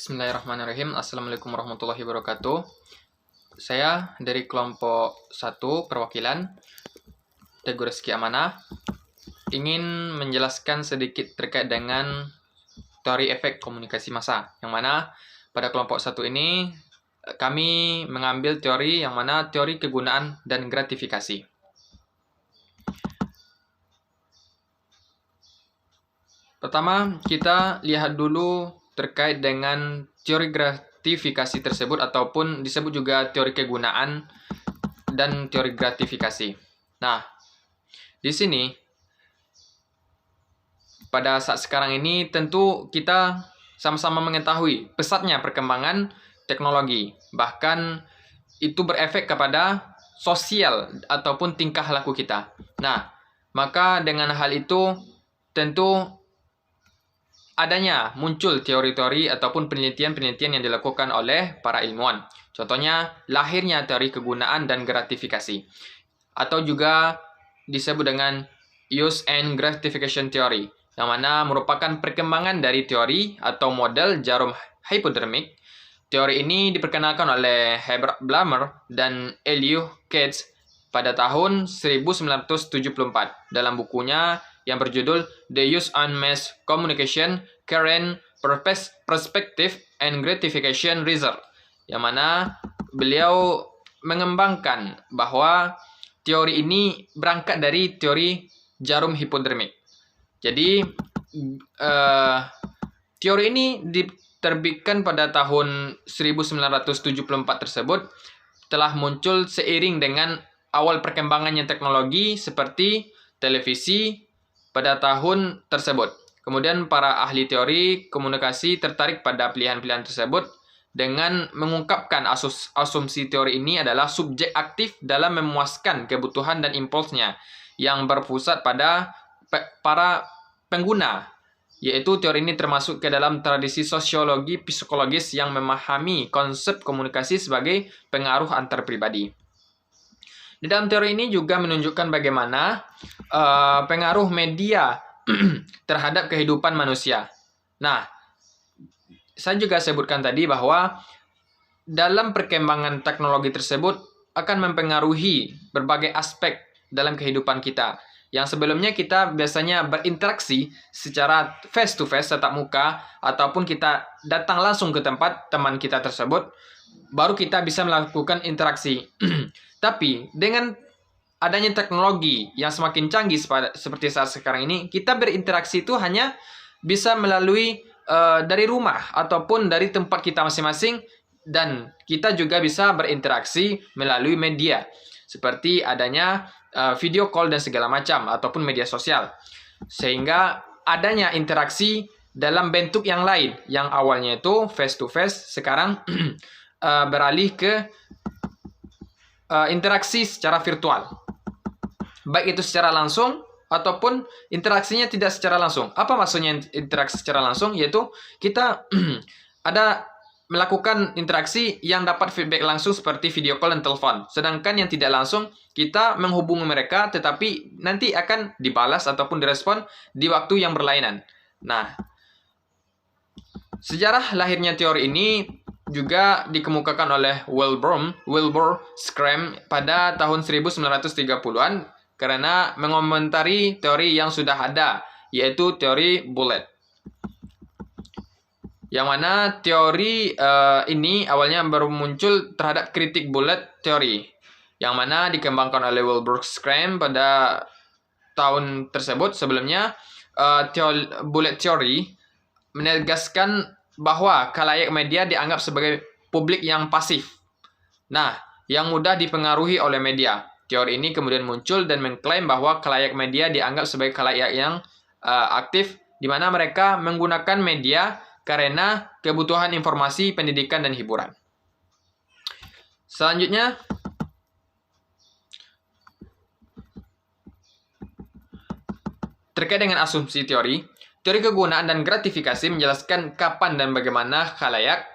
Bismillahirrahmanirrahim. Assalamualaikum warahmatullahi wabarakatuh. Saya dari kelompok 1 perwakilan Teguh Rezeki Amanah ingin menjelaskan sedikit terkait dengan teori efek komunikasi massa, yang mana pada kelompok 1 ini kami mengambil teori yang mana teori kegunaan dan gratifikasi. Pertama, kita lihat dulu terkait dengan teori gratifikasi tersebut, ataupun disebut juga teori kegunaan dan teori gratifikasi. Nah, di sini pada saat sekarang ini tentu kita sama-sama mengetahui pesatnya perkembangan teknologi, bahkan itu berefek kepada sosial ataupun tingkah laku kita. Nah, maka dengan hal itu tentu adanya muncul teori-teori ataupun penelitian-penelitian yang dilakukan oleh para ilmuwan. Contohnya, lahirnya teori kegunaan dan gratifikasi, atau juga disebut dengan use and gratification theory, yang mana merupakan perkembangan dari teori atau model jarum hypodermic. Teori ini diperkenalkan oleh Herbert Blammer dan Elihu Katz pada tahun 1974 dalam bukunya yang berjudul The Use on Mass Communication, Current Perspective and Gratification Research, yang mana beliau mengembangkan bahwa teori ini berangkat dari teori jarum hipodermik. Jadi teori ini diterbitkan pada tahun 1974 tersebut telah muncul seiring dengan awal perkembangannya teknologi seperti televisi pada tahun tersebut. Kemudian para ahli teori komunikasi tertarik pada pilihan-pilihan tersebut dengan mengungkapkan asumsi teori ini adalah subjek aktif dalam memuaskan kebutuhan dan impulsnya yang berpusat pada para pengguna. Yaitu teori ini termasuk ke dalam tradisi sosiologi psikologis yang memahami konsep komunikasi sebagai pengaruh antar pribadi. Di dalam teori ini juga menunjukkan bagaimana pengaruh media terhadap kehidupan manusia. Nah, saya juga sebutkan tadi bahwa dalam perkembangan teknologi tersebut akan mempengaruhi berbagai aspek dalam kehidupan kita. Yang sebelumnya kita biasanya berinteraksi secara face to face, tatap muka, ataupun kita datang langsung ke tempat teman kita tersebut, baru kita bisa melakukan interaksi. Tapi dengan adanya teknologi yang semakin canggih seperti saat sekarang ini, kita berinteraksi itu hanya bisa melalui dari rumah ataupun dari tempat kita masing-masing, dan kita juga bisa berinteraksi melalui media seperti adanya video call dan segala macam ataupun media sosial, sehingga adanya interaksi dalam bentuk yang lain yang awalnya itu face to face, sekarang beralih ke interaksi secara virtual, baik itu secara langsung ataupun interaksinya tidak secara langsung. Apa maksudnya interaksi secara langsung? Yaitu kita ada melakukan interaksi yang dapat feedback langsung seperti video call dan telepon. Sedangkan yang tidak langsung, kita menghubungi mereka tetapi nanti akan dibalas ataupun direspon di waktu yang berlainan. Nah, sejarah lahirnya teori ini juga dikemukakan oleh Wilbur Scrum pada tahun 1930-an karena mengomentari teori yang sudah ada, yaitu teori bullet. Yang mana teori ini awalnya baru muncul terhadap kritik bullet teori, yang mana dikembangkan oleh Wilbur Scrum pada tahun tersebut. Sebelumnya, bullet theory menegaskan bahwa khalayak media dianggap sebagai publik yang pasif, nah, yang mudah dipengaruhi oleh media. Teori ini kemudian muncul dan mengklaim bahwa khalayak media dianggap sebagai khalayak yang aktif, di mana mereka menggunakan media karena kebutuhan informasi, pendidikan, dan hiburan. Selanjutnya, terkait dengan asumsi teori kegunaan dan gratifikasi menjelaskan kapan dan bagaimana khalayak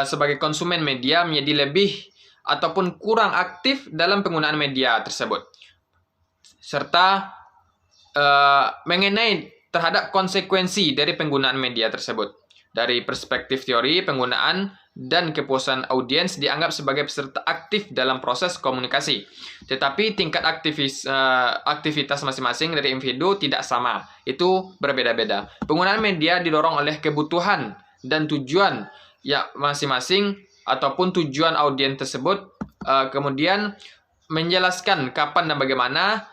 sebagai konsumen media menjadi lebih ataupun kurang aktif dalam penggunaan media tersebut, serta mengenai terhadap konsekuensi dari penggunaan media tersebut. Dari perspektif teori, penggunaan dan kepuasan audiens dianggap sebagai peserta aktif dalam proses komunikasi. Tetapi tingkat aktivitas masing-masing dari individu tidak sama. Itu berbeda-beda. Penggunaan media didorong oleh kebutuhan dan tujuan ya masing-masing ataupun tujuan audiens tersebut. Kemudian menjelaskan kapan dan bagaimana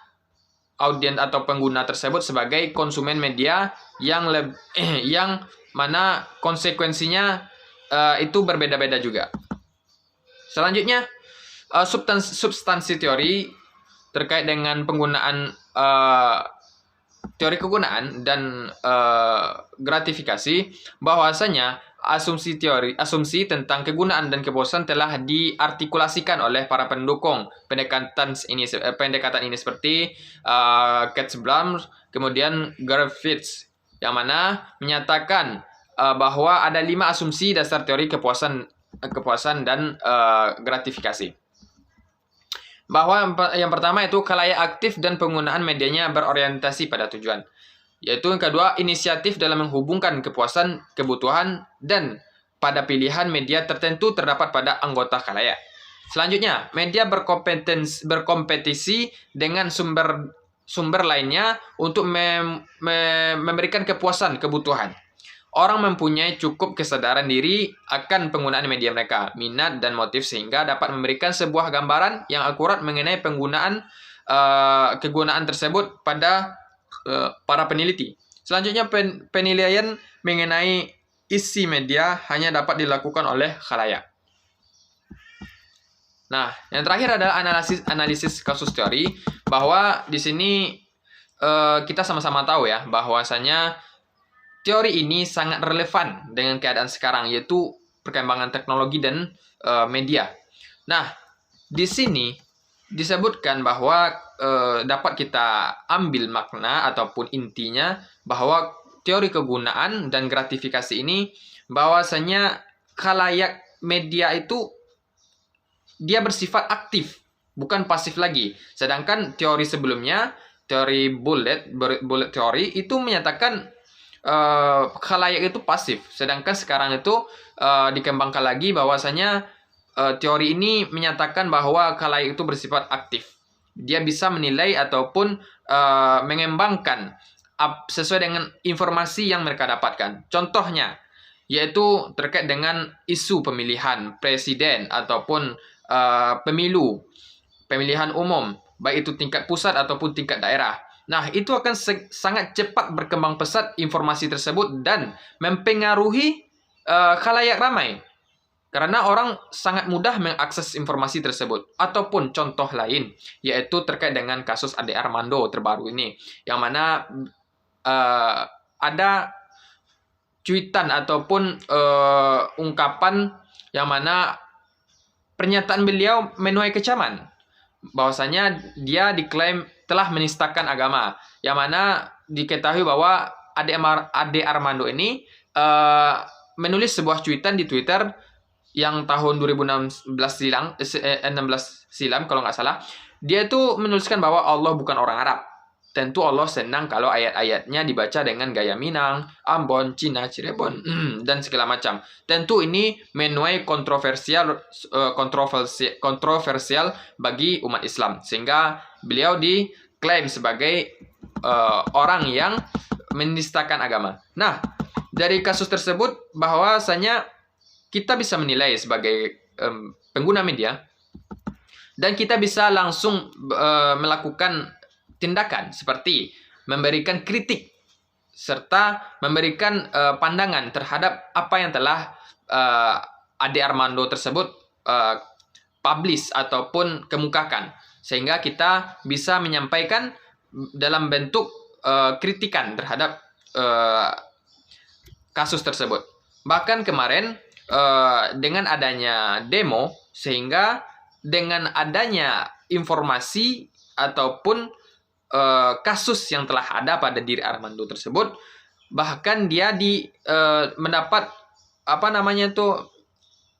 audiens atau pengguna tersebut sebagai konsumen media yang mana konsekuensinya itu berbeda-beda juga. Selanjutnya, substansi teori terkait dengan penggunaan teori kegunaan dan gratifikasi, bahwasanya asumsi tentang kegunaan dan kepuasan telah diartikulasikan oleh para pendukung pendekatan ini seperti Katzblum, kemudian Griffiths, yang mana menyatakan bahwa ada 5 asumsi dasar teori kepuasan dan gratifikasi. Bahwa yang pertama itu khalayak aktif dan penggunaan medianya berorientasi pada tujuan. Yaitu yang kedua, inisiatif dalam menghubungkan kepuasan, kebutuhan, dan pada pilihan media tertentu terdapat pada anggota khalayak. Selanjutnya, media berkompetisi dengan sumber lainnya untuk memberikan kepuasan, kebutuhan. Orang mempunyai cukup kesadaran diri akan penggunaan media mereka, minat dan motif, sehingga dapat memberikan sebuah gambaran yang akurat mengenai kegunaan tersebut pada para peneliti. Selanjutnya, penilaian mengenai isi media hanya dapat dilakukan oleh khalayak. Nah, yang terakhir adalah analisis kasus teori, bahwa di sini kita sama-sama tahu ya bahwasanya teori ini sangat relevan dengan keadaan sekarang, yaitu perkembangan teknologi dan media. Nah, di sini disebutkan bahwa dapat kita ambil makna ataupun intinya bahwa teori kegunaan dan gratifikasi ini bahwasanya khalayak media itu dia bersifat aktif, bukan pasif lagi. Sedangkan teori sebelumnya, teori bullet teori itu menyatakan khalayak itu pasif. Sedangkan sekarang itu dikembangkan lagi bahwasanya teori ini menyatakan bahwa khalayak itu bersifat aktif. Dia bisa menilai ataupun mengembangkan sesuai dengan informasi yang mereka dapatkan. Contohnya, yaitu terkait dengan isu pemilihan presiden ataupun pemilihan umum, baik itu tingkat pusat ataupun tingkat daerah. Nah, itu akan sangat cepat berkembang pesat informasi tersebut dan mempengaruhi khalayak ramai. Karena orang sangat mudah mengakses informasi tersebut. Ataupun contoh lain, yaitu terkait dengan kasus Ade Armando terbaru ini, yang mana ada cuitan ataupun ungkapan yang mana pernyataan beliau menuai kecaman, bahwasanya dia diklaim telah menistakan agama, yang mana diketahui bahwa Ade Armando ini menulis sebuah cuitan di Twitter yang tahun 2016 silam kalau nggak salah. Dia itu menuliskan bahwa Allah bukan orang Arab. Tentu Allah senang kalau ayat-ayatnya dibaca dengan gaya Minang, Ambon, Cina, Cirebon, dan segala macam. Tentu ini menuai kontroversial bagi umat Islam, sehingga beliau diklaim sebagai orang yang menistakan agama. Nah, dari kasus tersebut bahwasanya kita bisa menilai sebagai pengguna media, dan kita bisa langsung melakukan tindakan seperti memberikan kritik serta memberikan pandangan terhadap apa yang telah Ade Armando tersebut publish ataupun kemukakan, sehingga kita bisa menyampaikan dalam bentuk kritikan terhadap kasus tersebut. Bahkan kemarin dengan adanya demo, sehingga dengan adanya informasi ataupun kasus yang telah ada pada diri Armando tersebut, bahkan dia mendapat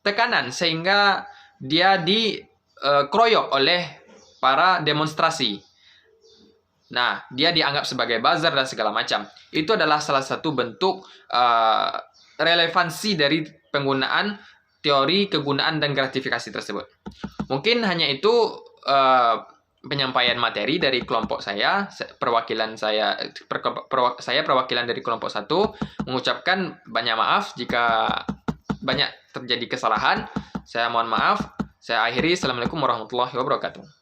tekanan, sehingga dia dikeroyok oleh para demonstrasi. Nah, dia dianggap sebagai buzzer dan segala macam. Itu adalah salah satu bentuk relevansi dari penggunaan teori kegunaan dan gratifikasi tersebut. Mungkin hanya itu penyampaian materi dari kelompok saya, perwakilan saya perwakilan dari kelompok 1 mengucapkan banyak maaf jika banyak terjadi kesalahan. Saya mohon maaf. Saya akhiri. Assalamualaikum warahmatullahi wabarakatuh.